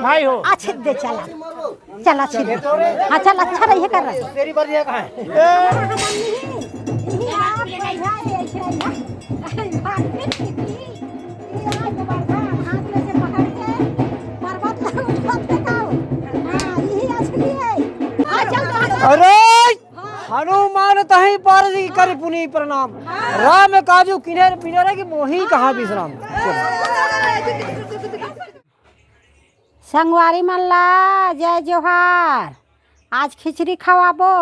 भाई हो। अच्छे दे चला चला अच्छे दे। हाँ चल अच्छा रही कर रहा तेरी बरिया कहाँ है? अरे हनुमान तही पर जी कर पुनी प्रणाम। राम काजू किन्हर पिनर की मोही कहाँ विश्राम। संगवारी मल्ला जय जोहार। आज खिचड़ी खवाबो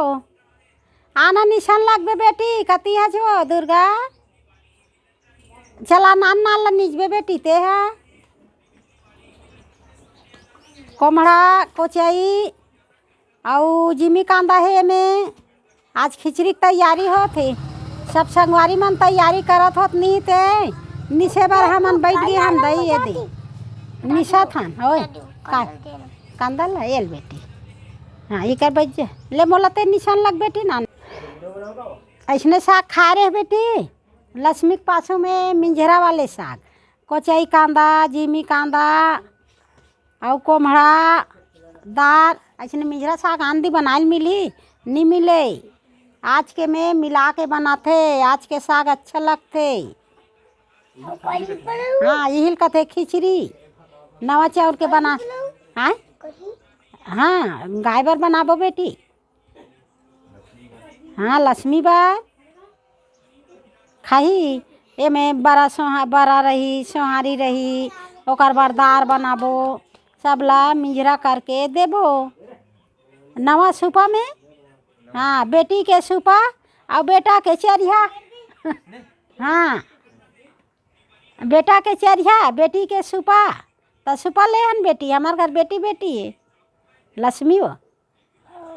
आना निशान लगबे बेटी कती है जो दुर्गा चला नान नाल निजबे बेटी ते है कोमड़ा कोचाई और जिमी कांदा है में आज खिचड़ी की तैयारी होती सब संगवारी मन तैयारी करत होत नहीं ते निशे बार हमन बैठ गए हम दही ये दी निशा थान ओए का कांदा ला एल बेटी हाँ ये कर बैठ जा ले मोला ते निशान लग बेटी ना ऐसने साग खा रहे बेटी लक्ष्मी के पासों में मिंजरा वाले साग कोचाई कांदा जिमी कांदा और कोमड़ा दार ऐसे मिंजरा साग आंधी बनाए मिली नहीं मिले आज के में मिला के बनाते आज के साग अच्छा लगते हाँ यही कहते खिचड़ी नवा चाउर के बना हाँ हाँ गाय बर बनाबो बेटी हाँ लक्ष्मी बार खाही ए में बड़ा रही सोहारी रही ओकर बार दार बनाबो सबला मिंजरा करके देबो नवा सुपा में हाँ बेटी के सुपा और बेटा के चरिया हाँ बेटा के चरिया बेटी के सुपा तो सुपा ले हन बेटी हमार घर बेटी बेटी है लक्ष्मी हो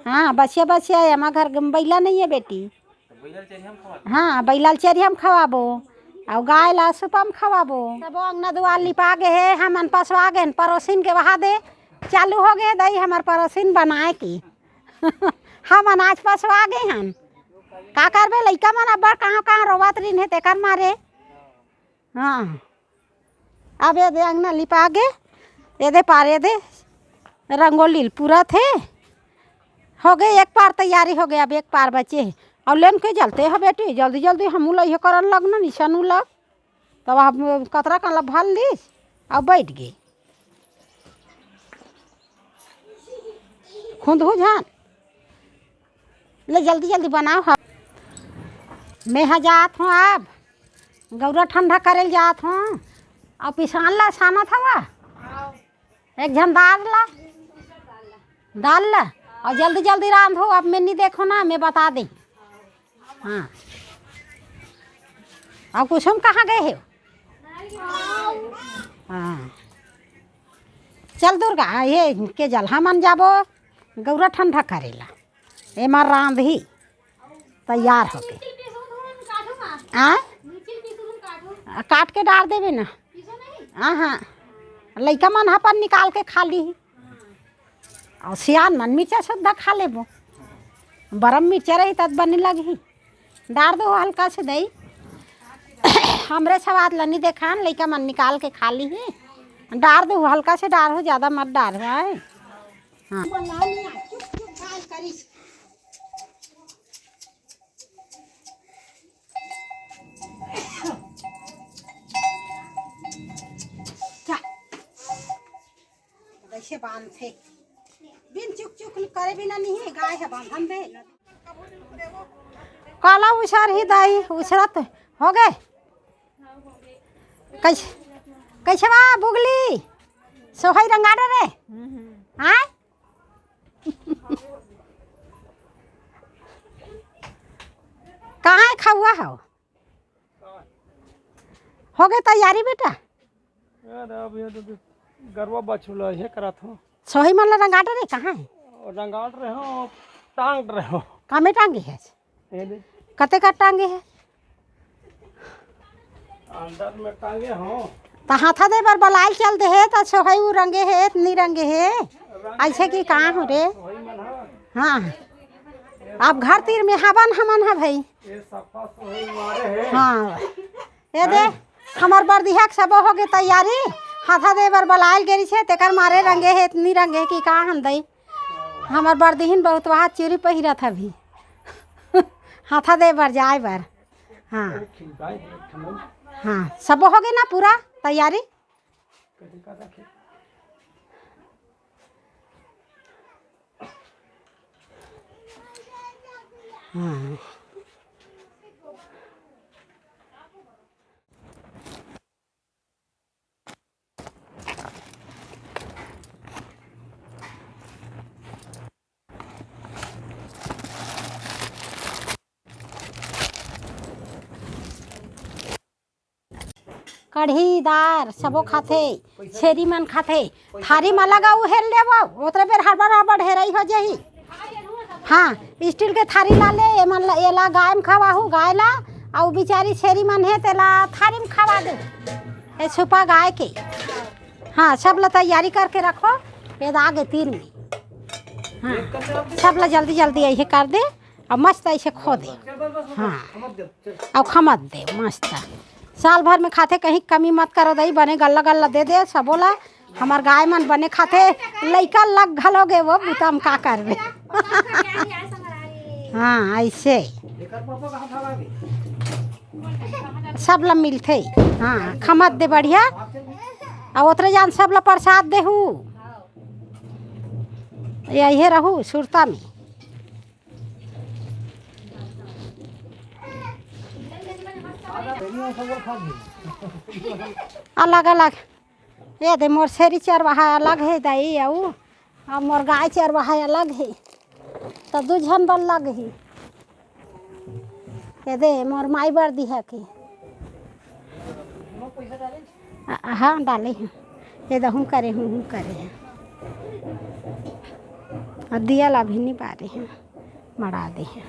हाँ बचिया बचिया है हमार घर बैला नहीं है बेटी हाँ बैलाल चेरी हम खवाबो और गाय ला सुपम खवाबो सब अंगना दुआर लिपा गए है हमन पसवा गए पड़ोसिन के वहा दे चालू हो गए दही हमार पड़ोसिन बनाए की हम अनाज पसवा गए हन का करबे लइका मन अब कहाँ कहाँ रोवत रही है तेकर मारे हाँ अब ये दे अंगना लिपा गे ये दे पारे दे रंगोली पूरा थे हो गए एक पार तैयारी हो गया अब एक पार बचे और लेन के जलते है बेटी जल्दी जल्दी हम लइहे करन लगना निशानू लग तब आप कतरा का भल लीस और बैठ गए खुद हो जान ले जल्दी जल्दी बनाओ हम मैं जात हूँ अब गौरा ठंडा करे जात हूँ और पिसान ला साना था एक झन दाल ला और जल्दी जल्दी रांधो अब मैं नहीं देखो ना मैं बता दी हाँ और कुसुम कहाँ गए हो हाँ चल दुर्गा ये के जल हमन जाबो गौरा ठंडा करेला ए मार रांधी तैयार हो गए काट के डाल देवे ना हाँ हाँ लइका मन अपन निकाल के खा ली और सियान मन मिर्चा सुद्धा खा लेबो बरम मिर्चा रही तब बने लगी डाल दो हल्का से दही हमरे स्वाद ला नहीं देखा लइका मन निकाल के खा ली है डाल दो हल्का से डाल हो ज़्यादा मत डाल है हाँ ऐसे बांध थे बिन चुक चुक करे बिना नहीं गाय है बांधन दे काला उछार ही दाई उछरत हो गए कैसे कैसे बा बुगली सोहई रंगाड़ा रे हाँ कहाँ खाऊआ हो गए तैयारी बेटा गरबा बछुला ये करा था सोही मन रंगाड़ा रे कहाँ है रंगाट रहे हो टांग रहे हो कामे टांगे है कते का टांगे है अंदर में टांगे हो तो हाथा दे बार बलाल चल दे है तो सोहई उ रंगे है नहीं रंगे है ऐसे कि कहाँ हो रे हाँ अब घर तीर में हवन हमन है भाई हाँ ये दे हमार बरदिहा सब हो गए तैयारी हाथा दे बर बलायल गेरी छे तेकर मारे रंगे है इतनी रंगे कि का हम दई हमार बरदीन बहुत वहाँ चूड़ी पहिरत अभी हाथा दे बर जाए बर। हाँ हाँ सब हो गई ना पूरा तैयारी। हाँ कढ़ी दार सबो खाथे छेरी मन खाथे थारी में लगा हेर लेबो ओतरे बेर हड़बड़ हड़बड़ हेरई हो जाही। हाँ स्टील के थारी ला ले एला गाय में खवाहू गाय ला और बेचारी छेरी मन है तेला थारी में खवा दे ए छुपा गाय के। हाँ सब ला तैयारी करके रखो ये आगे 3 में। हाँ सब ला जल्दी जल्दी ऐसे कर दे और मस्त ऐसे खो दे। हाँ और खमत दे मस्त साल भर में खाते कहीं कमी मत करो दई बने गल्ला गल्ला दे दे सबोला हमार गाय मन बने खाते लइका लग घलोगे वो बुतम का करबे। हाँ ऐसे सब ला मिलते। हाँ खमत दे बढ़िया और उतरे जान सब ला प्रसाद देहू यही रहू सुरता में। अलग अलग ये दे मोर शेरी चरवाहा अलग है दाई और मोर गाय चरवाहा अलग है तो 2 झन बल लग ही ये दे मोर माई बर्दी है कि हाँ डाले हैं ये दहूँ करे हूँ करे हैं और दिया ला भी नहीं पा रहे हैं मरा दे हैं।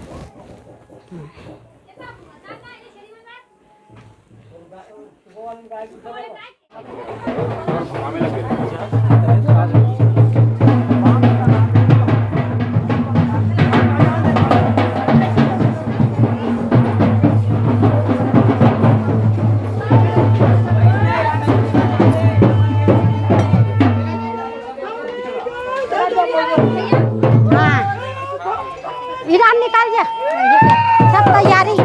ईरान निकाल जा सब तैयारी।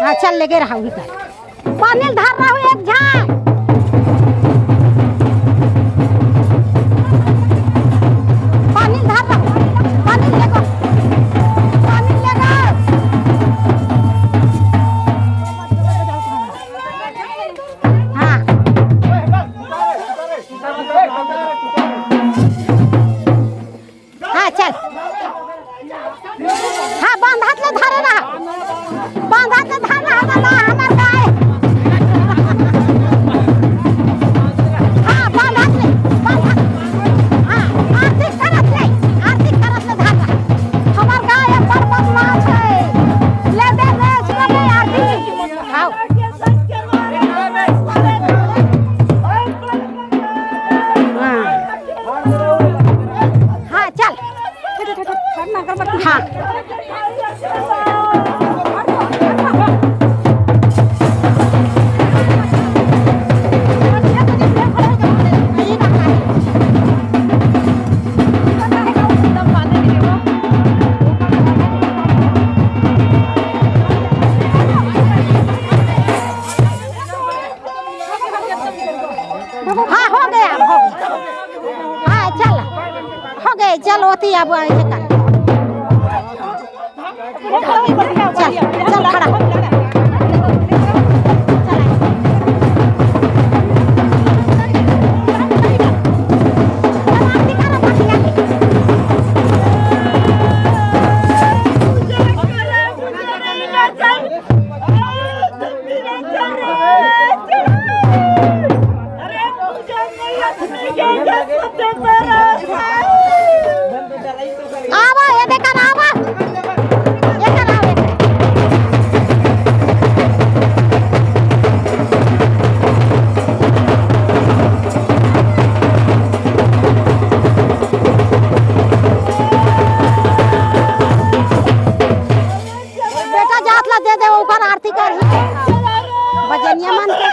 हाँ चल लेके रहा पानी धार रहा हूँ एक झाग पानी धार रहा हूँ पानी लेगा पानी लेगा। हाँ हाँ चल हाँ बांध हाथ ले धारे रहा बांध हाथ ले धार रहा हमार गाय। हाँ बांध हाथ ले बांध हाथ हाँ आरती करत ले धार रहा हमार गाय पर बदमाश है ले दे ले आरती आओ। हाँ चल हाँ हाँ हो गया हाँ चल हो गए चल होती अब ऐसे कर चल चल खड़ा Yes, कर ही बजनिया मन के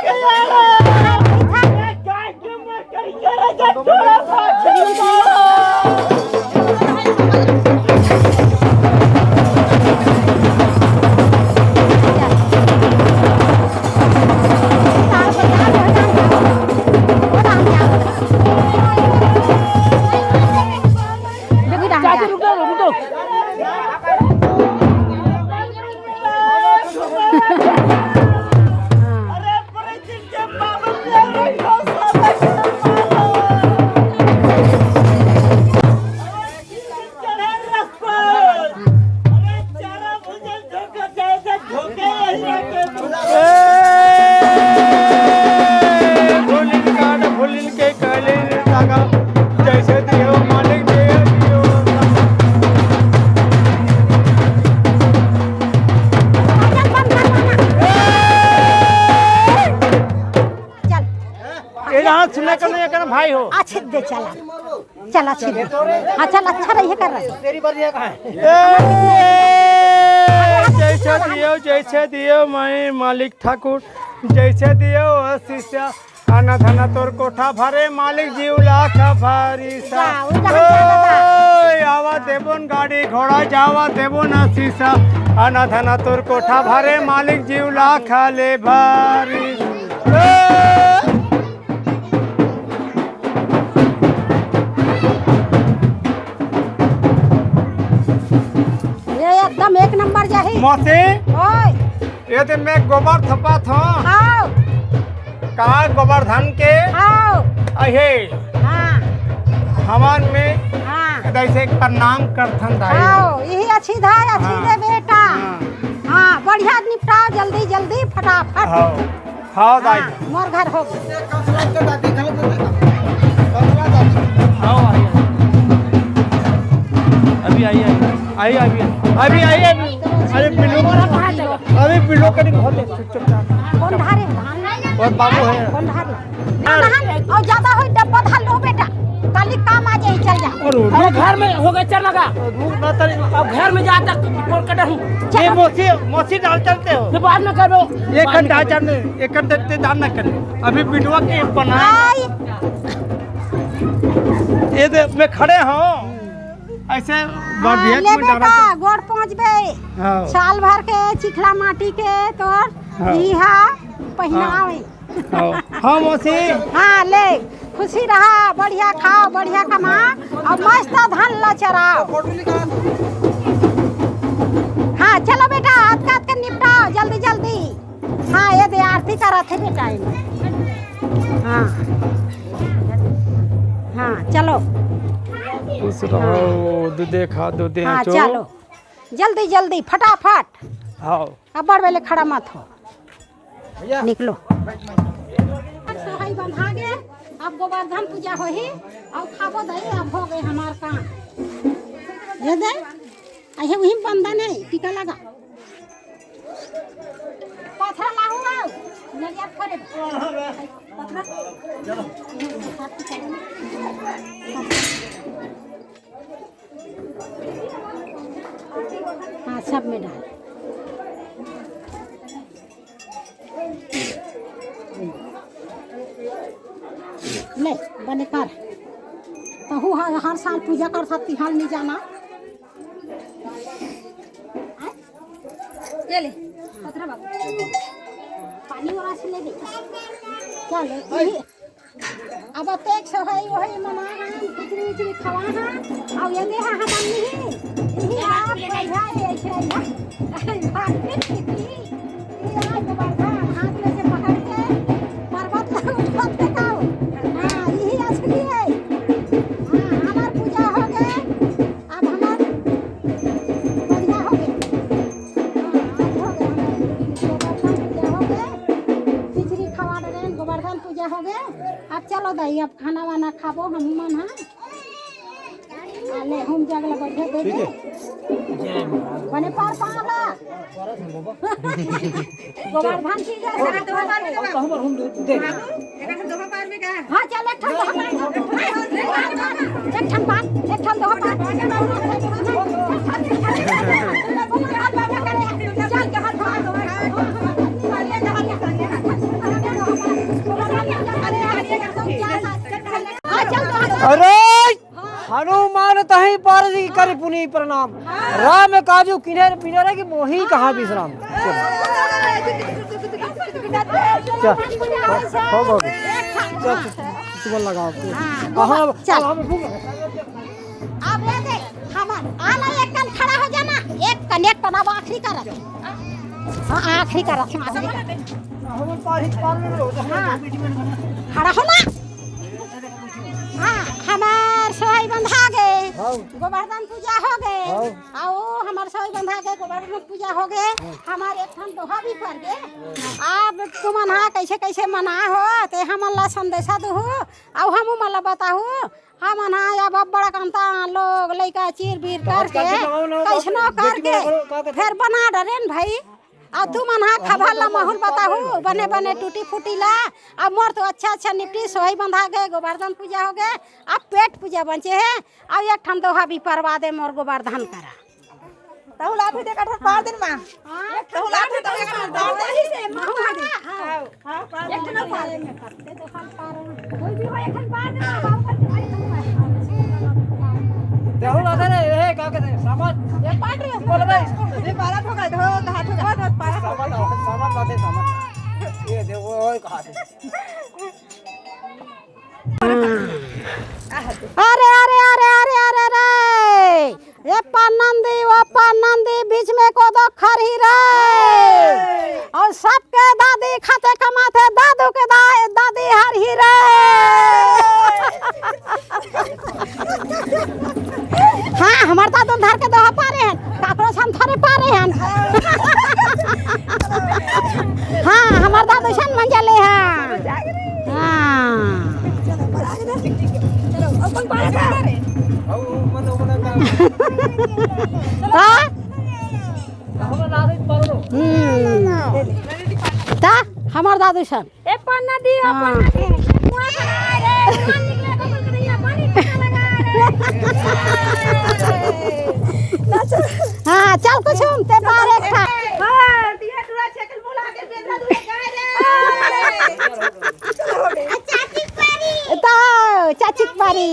भाई हो अच्छे दे चला चल अच्छे दे हाँ चल अच्छा रही कर रहा तेरी बरिया कहाँ है? जैसे दियो मैं मालिक ठाकुर जैसे दियो शिष्या आना थाना तोर कोठा भरे मालिक जीव लाख भारी सा आवा देबोन गाड़ी घोड़ा जावा देबोन शीशा आना थाना तोर कोठा भरे मालिक जीव लाख ले भारी एकदम एक नंबर जाही मौसी ओए ये तो मैं गोबर थपा था आओ कहा गोवर्धन के आओ अहे हाँ हवन में हाँ कैसे प्रणाम करथन दाई आओ यही अच्छी धाय अच्छी दे बेटा हाँ बढ़िया निपटाओ जल्दी जल्दी फटाफट हाँ दाई मोर घर हो अभी आई आई अभी अभी आई अभी अरे बिल्लो अभी बिल्लो करी बहुत चुपचाप कौन धारे और बाबू है कौन धारे और ज्यादा हो डब्बा धार लो बेटा कल काम आ जाए चल जा अरे घर में हो गए चल लगा अब घर में जा तक बोल कर हूँ ये मौसी डाल चलते हो फिर बाद में करो एक घंटा जाने एक घंटे दान न करने अभी बिल्लो के बना ये मैं खड़े हूँ ऐसे ले बेटा गोड़ पहुँच गए साल भर के चिखला माटी के तोर इहा पहनावे हाँ मौसी हाँ ले खुशी रहा बढ़िया खाओ बढ़िया कमा और मस्त धान ला चराओ हाँ चलो बेटा हाथ काट के निपटाओ जल्दी जल्दी हाँ ये दे आरती करा थे बेटा हाँ हाँ चलो दूधे खा दूधे हाँ चलो जल्दी जल्दी फटाफट हाँ अब बड़ वेले खड़ा मत हो निकलो सोहाई बंधा गे अब गोवर्धन पूजा हो ही अब खाबो दही अब हो गए हमार काम ये दे अहे वही बंधन है टीका लगा पत्थर लाहू आओ नरिया फोड़े पत्थर हाँ सब में डाल ले बने कर तहु हर साल पूजा कर सकती हाल नहीं जाना ले ले पत्थर बाबू पानी वाला से ले दे चल अब तेक से है वही मना खिचड़ी उचड़ी खवा हां और ये दे हां हम नहीं यही आप बढ़िया है ऐसे ये आज बाबा हाथ में से पकड़ के पर्वत उठा के खाओ हां यही असली है हां हमार पूजा हो गए अब हमार बढ़िया हो गए हां हो गए खिचड़ी खवा रहे गोवर्धन पूजा हो गए अब चलो दाई अब खाना वाना खाबो हम मन हाँ ले हम जगला बढ़िया दे दे बने पार पाला गोवर्धन की जा सारा दो बार में का हम दे एक दो बार में का हां चल एक ठन पान एक ठन दो पान चल के हाथ पारस की करी पुनी प्रणाम। राम काजू किन्हर पिनर की मोही कहाँ विश्राम। चल हो गए चल तुम लगाओ चल अब ये देख हम आला एक कन खड़ा हो जाना एक कनेक्ट ना आखिरी कर हां आखिरी कर खड़ा होना हाँ हमार सोई बंधा गए गोवर्धन पूजा हो गए आओ हमार सोई बंधा गए गोवर्धन पूजा हो गए हमार एक ठन दोहा भी कर गए अब तुमन हाँ कैसे कैसे मना हो ते हमन ला संदेशा दहु आओ हम मला बताहु हमन हाँ अब बड़ा कंता लोग लइका चीर बीर करके कैसनो करके फिर बना डरेन भाई अब तू मन हाँ खबर ला माहौल बताहू बने बने टूटी फूटी ला अब मोर तो अच्छा अच्छा निपटी सोई बंधा गए गोवर्धन पूजा हो गए अब पेट पूजा बचे है अब एक ठन दोहा भी परवा दे मोर गोवर्धन करा तहु लाठी दे कठर पार दिन मां एक तहु लाठी दे कठर पार दे से मां हां एक ठन पार में करते तो हम पार कोई भी हो एक ठन पार दे बाबू करते देहु लादे रे का कहते सामान ये पार रे बोल भाई ये पारा ठोका धो हाथ ठोका पारा सामान लादे सामान ये देखो ओए कहां से अरे अरे अरे अरे अरे रे ये पन्नंदी बीच में को दो खरी रे और सबके दादी खाते कमाते दादू के दादी हर ही रे हाँ हमार दादू धर के दोहा पारे हैं काकरो सन थरे पारे हैं हाँ हमार दादू सन मंजले हैं हाँ ता हमार दादू सन ए पन्ना दियो पन्ना हाँ चल कुछ ते बारे खा हां दिया टुरा चकल मुला के बेधा दुए गाय रे चाची पारी तो चाची पारी